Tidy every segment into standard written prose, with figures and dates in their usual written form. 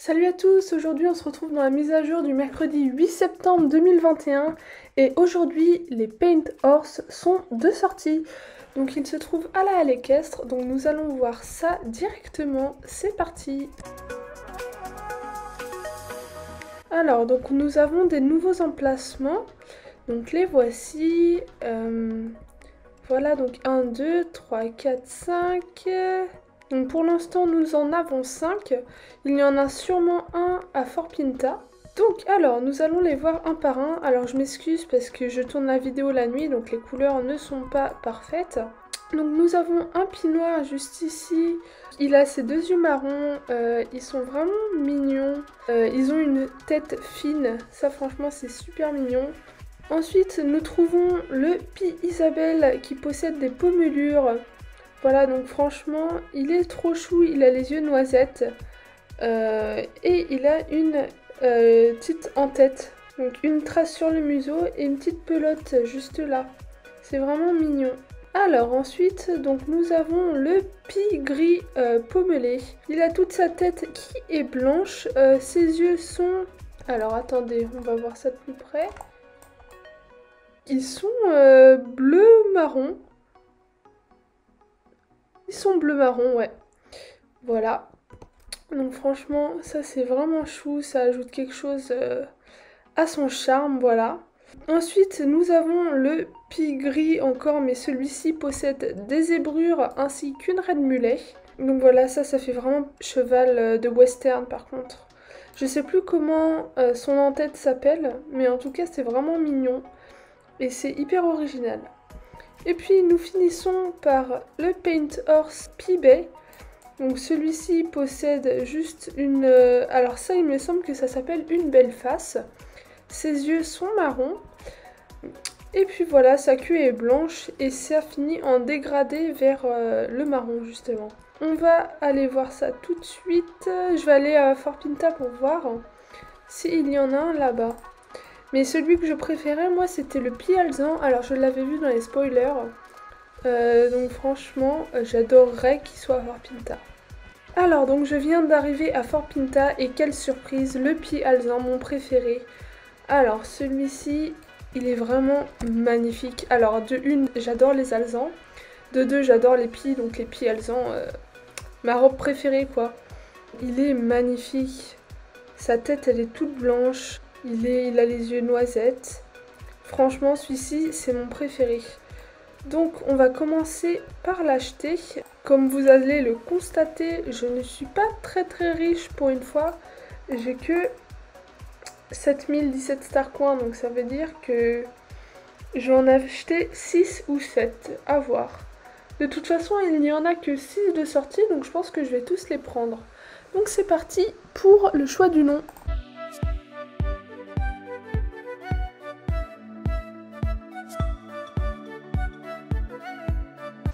Salut à tous, aujourd'hui on se retrouve dans la mise à jour du mercredi 8 septembre 2021 et aujourd'hui les Paint Horse sont de sortie. Donc ils se trouvent à la halle équestre, donc nous allons voir ça directement, c'est parti. Alors donc nous avons des nouveaux emplacements, donc les voici. Voilà donc 1, 2, 3, 4, 5... Donc pour l'instant nous en avons 5, il y en a sûrement un à Fort Pinta. Donc alors nous allons les voir un par un, alors je m'excuse parce que je tourne la vidéo la nuit donc les couleurs ne sont pas parfaites. Donc nous avons un pinoir juste ici, il a ses deux yeux marrons, ils sont vraiment mignons, ils ont une tête fine, ça franchement c'est super mignon. Ensuite nous trouvons le Pie Isabelle qui possède des pommelures. Voilà, donc franchement, il est trop chou, il a les yeux noisettes et il a une petite en-tête, donc une trace sur le museau et une petite pelote juste là. C'est vraiment mignon. Alors ensuite, donc nous avons le Pie gris pommelé. Il a toute sa tête qui est blanche, ses yeux sont... Alors attendez, on va voir ça de plus près. Ils sont bleu-marron. Ils sont bleu-marron, ouais. Voilà. Donc franchement, ça c'est vraiment chou, ça ajoute quelque chose à son charme, voilà. Ensuite, nous avons le Pie gris encore, mais celui-ci possède des zébrures ainsi qu'une reine mulet. Donc voilà, ça fait vraiment cheval de western par contre. Je sais plus comment son en-tête s'appelle, mais en tout cas c'est vraiment mignon. Et c'est hyper original. Et puis nous finissons par le Paint Horse Pie Bay. Donc celui-ci possède juste une... alors ça il me semble que ça s'appelle une belle face. Ses yeux sont marrons. Et puis voilà, sa queue est blanche et ça finit en dégradé vers le marron justement. On va aller voir ça tout de suite. Je vais aller à Fort Pinta pour voir s'il y en a un là-bas. Mais celui que je préférais, moi, c'était le Pie Alezan. Alors, je l'avais vu dans les spoilers. Donc, franchement, j'adorerais qu'il soit à Fort Pinta. Alors, donc, je viens d'arriver à Fort Pinta. Et quelle surprise, le Pie Alezan, mon préféré. Alors, celui-ci, il est vraiment magnifique. Alors, de une, j'adore les alezans. De deux, j'adore les pies. Donc, les Pie Alezan, ma robe préférée, quoi. Il est magnifique. Sa tête, elle est toute blanche. Il a les yeux noisettes. Franchement, celui-ci, c'est mon préféré. Donc, on va commencer par l'acheter. Comme vous allez le constater, je ne suis pas très riche pour une fois. J'ai que 7017 star coins, donc ça veut dire que je vais en acheter 6 ou 7, à voir. De toute façon, il n'y en a que 6 de sortie, donc je pense que je vais tous les prendre. Donc c'est parti pour le choix du nom.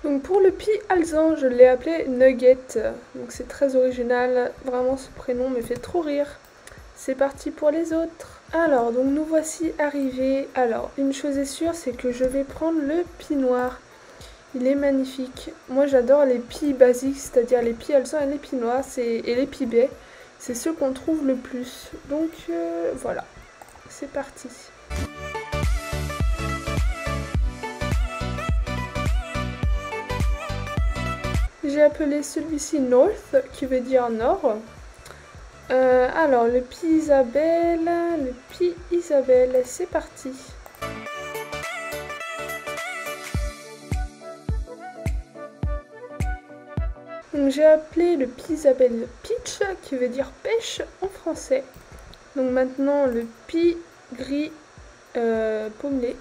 Donc pour le Pie Alezan, je l'ai appelé Nugget, donc c'est très original, vraiment ce prénom me fait trop rire. C'est parti pour les autres. Alors, donc nous voici arrivés. Alors, une chose est sûre, c'est que je vais prendre le Pie noir. Il est magnifique. Moi j'adore les pies basiques, c'est-à-dire les Pie Alezan et les Pie noirs et les Pie baies. C'est ceux qu'on trouve le plus. Donc voilà, c'est parti. J'ai appelé celui-ci North, qui veut dire nord. Alors, le Pie Isabelle, c'est parti. Donc, j'ai appelé le Pie Isabelle Peach, qui veut dire pêche en français. Donc maintenant, le Pie gris pommelé.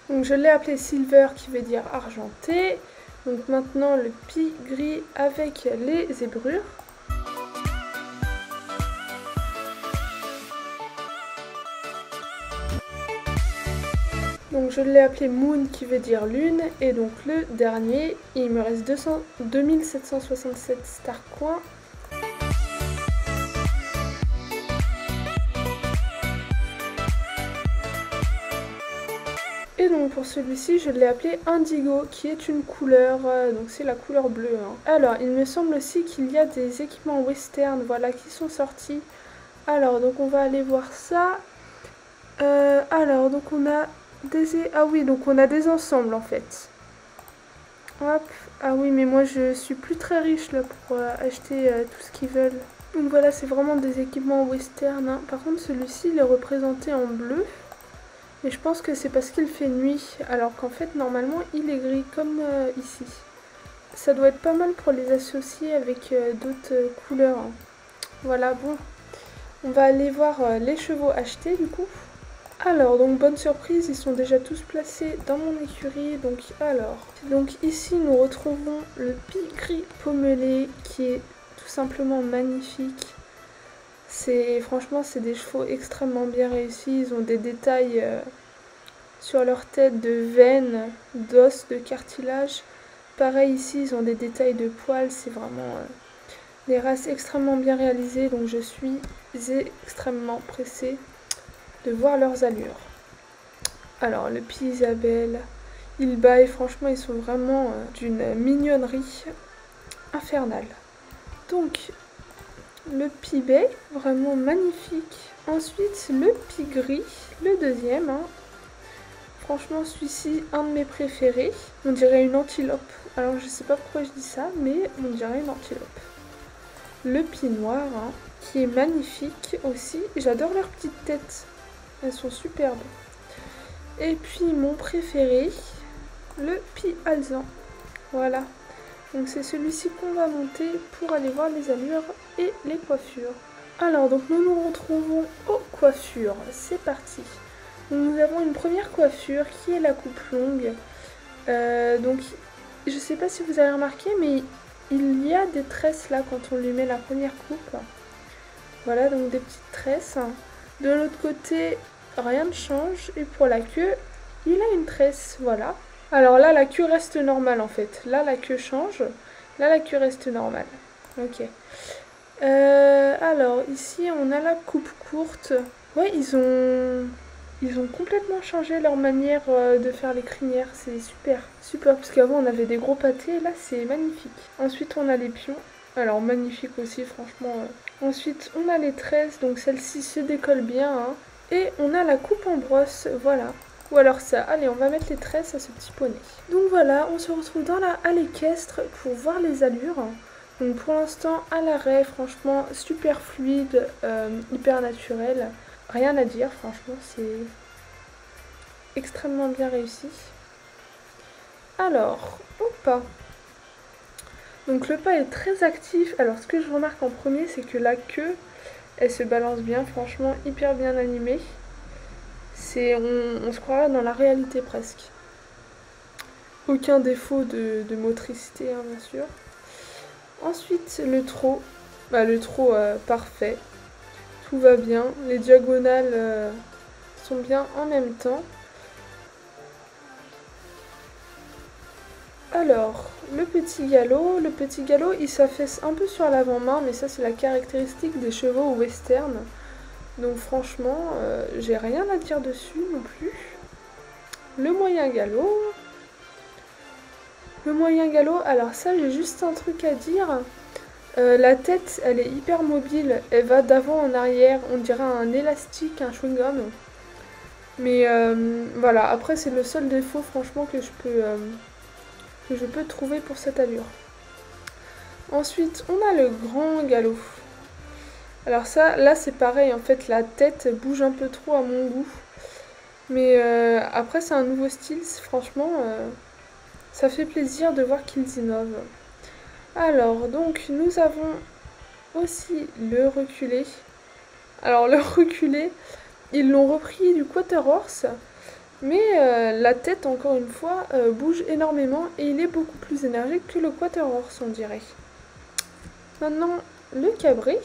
Donc je l'ai appelé Silver qui veut dire argenté. Donc maintenant le Pie gris avec les zébrures. Donc je l'ai appelé Moon qui veut dire lune. Et donc le dernier, il me reste 2767 star coins. Et donc pour celui-ci, je l'ai appelé Indigo, qui est une couleur, donc c'est la couleur bleue. Hein. Alors, il me semble aussi qu'il y a des équipements western, voilà, qui sont sortis. Alors, donc on va aller voir ça. Alors, donc on a des... Ah oui, donc on a des ensembles en fait. Hop. Ah oui, mais moi je suis plus très riche là pour acheter tout ce qu'ils veulent. Donc voilà, c'est vraiment des équipements western. Hein. Par contre, celui-ci, il est représenté en bleu. Et je pense que c'est parce qu'il fait nuit, alors qu'en fait normalement il est gris comme ici. Ça doit être pas mal pour les associer avec d'autres couleurs. Hein. Voilà, bon. On va aller voir les chevaux achetés du coup. Alors, donc bonne surprise, ils sont déjà tous placés dans mon écurie. Donc ici nous retrouvons le pie-gris pommelé qui est tout simplement magnifique. Franchement, c'est des chevaux extrêmement bien réussis. Ils ont des détails sur leur tête de veines, d'os, de cartilage. Pareil ici, ils ont des détails de poils. C'est vraiment des races extrêmement bien réalisées. Donc je suis extrêmement pressée de voir leurs allures. Alors, le Pie Isabelle, il baille. Franchement, ils sont vraiment d'une mignonnerie infernale. Donc, le Pie Bay, vraiment magnifique. Ensuite, le Pie Gris, le deuxième. Hein. Franchement, celui-ci, un de mes préférés. On dirait une antilope. Alors, je sais pas pourquoi je dis ça, mais on dirait une antilope. Le Pie Noir, hein, qui est magnifique aussi. J'adore leurs petites têtes. Elles sont superbes. Et puis, mon préféré, le Pie Alezan. Voilà. Donc c'est celui-ci qu'on va monter pour aller voir les allures et les coiffures. Alors donc nous nous retrouvons aux coiffures, c'est parti. Donc, nous avons une première coiffure qui est la coupe longue. Donc je sais pas si vous avez remarqué mais il y a des tresses là quand on lui met la première coupe. Voilà donc des petites tresses. De l'autre côté rien ne change et pour la queue il a une tresse, voilà. Alors là, la queue reste normale en fait. Là, la queue change. Là, la queue reste normale. Ok. Alors, ici, on a la coupe courte. Ouais, ils ont complètement changé leur manière de faire les crinières. C'est super. Super, parce qu'avant, on avait des gros pâtés. Et là, c'est magnifique. Ensuite, on a les pions. Alors, magnifique aussi, franchement. Ensuite, on a les tresses. Donc, celle-ci se décolle bien. Hein. Et on a la coupe en brosse. Voilà. Ou alors ça. Allez, on va mettre les tresses à ce petit poney. Donc voilà, on se retrouve dans la halle équestre pour voir les allures. Donc pour l'instant, à l'arrêt, franchement, super fluide, hyper naturel. Rien à dire, franchement, c'est extrêmement bien réussi. Alors, au pas. Donc le pas est très actif. Alors ce que je remarque en premier, c'est que la queue, elle se balance bien, franchement, hyper bien animée. On se croirait dans la réalité presque. Aucun défaut de motricité, hein, bien sûr. Ensuite, le trot. Le trot parfait. Tout va bien. Les diagonales sont bien en même temps. Alors, le petit galop. Le petit galop, il s'affaisse un peu sur l'avant-main, mais ça, c'est la caractéristique des chevaux western. Donc franchement, j'ai rien à dire dessus non plus. Le moyen galop. Le moyen galop, alors ça j'ai juste un truc à dire. La tête, elle est hyper mobile. Elle va d'avant en arrière. On dirait un élastique, un chewing-gum. Mais voilà, après c'est le seul défaut franchement que je peux trouver pour cette allure. Ensuite, on a le grand galop. Alors ça, là c'est pareil, en fait la tête bouge un peu trop à mon goût. Mais après c'est un nouveau style, franchement ça fait plaisir de voir qu'ils innovent. Alors donc nous avons aussi le reculé. Alors le reculé, ils l'ont repris du quarter horse. Mais la tête encore une fois bouge énormément et il est beaucoup plus énergique que le quarter horse on dirait. Maintenant le cabri.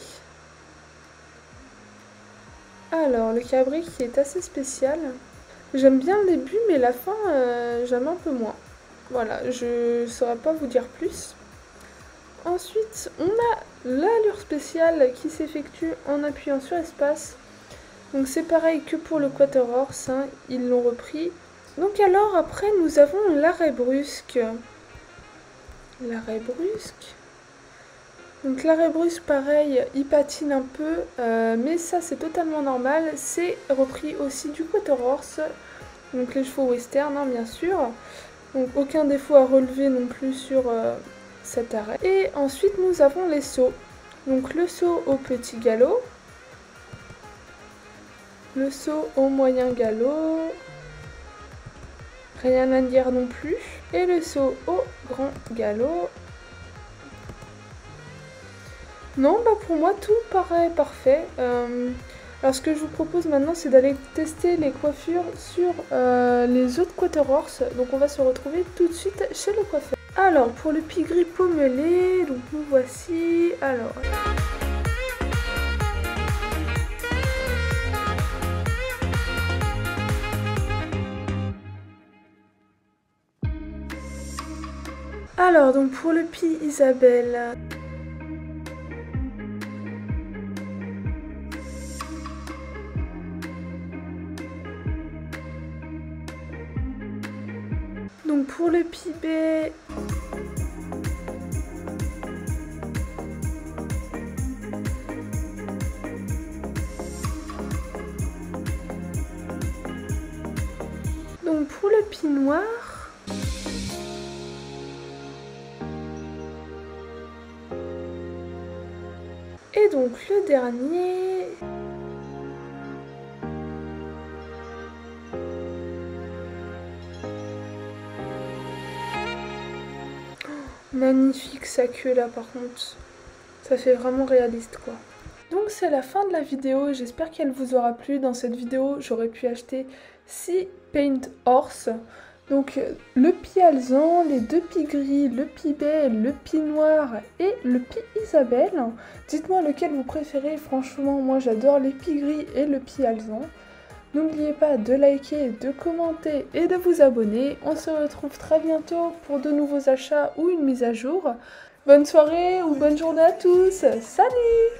Alors, le cabri qui est assez spécial. J'aime bien le début, mais la fin, j'aime un peu moins. Voilà, je ne saurais pas vous dire plus. Ensuite, on a l'allure spéciale qui s'effectue en appuyant sur espace. Donc c'est pareil que pour le quarter horse, hein, ils l'ont repris. Donc alors après nous avons l'arrêt brusque. L'arrêt brusque. Donc l'arrêt brusque pareil, il patine un peu, mais ça c'est totalement normal. C'est repris aussi du Quarter Horse, donc les chevaux western hein, bien sûr. Donc aucun défaut à relever non plus sur cet arrêt. Et ensuite nous avons les sauts. Donc le saut au petit galop. Le saut au moyen galop. Rien à dire non plus. Et le saut au grand galop. Non, bah pour moi tout paraît parfait. Alors ce que je vous propose maintenant c'est d'aller tester les coiffures sur les autres Quarter Horse. Donc on va se retrouver tout de suite chez le coiffeur. Alors pour le pigris pommelé, donc nous voici. Alors donc pour le pie Isabelle. Donc pour le pibé, donc pour le pie noir, et donc le dernier. Magnifique sa queue là par contre, ça fait vraiment réaliste quoi. Donc c'est la fin de la vidéo, j'espère qu'elle vous aura plu. Dans cette vidéo j'aurais pu acheter 6 Paint Horse. Donc le pie alezan, les deux pies gris, le pie baie, le pie noir et le pie Isabelle. Dites-moi lequel vous préférez, franchement moi j'adore les pies gris et le pie alezan. N'oubliez pas de liker, de commenter et de vous abonner. On se retrouve très bientôt pour de nouveaux achats ou une mise à jour. Bonne soirée ou bonne journée à tous. Salut!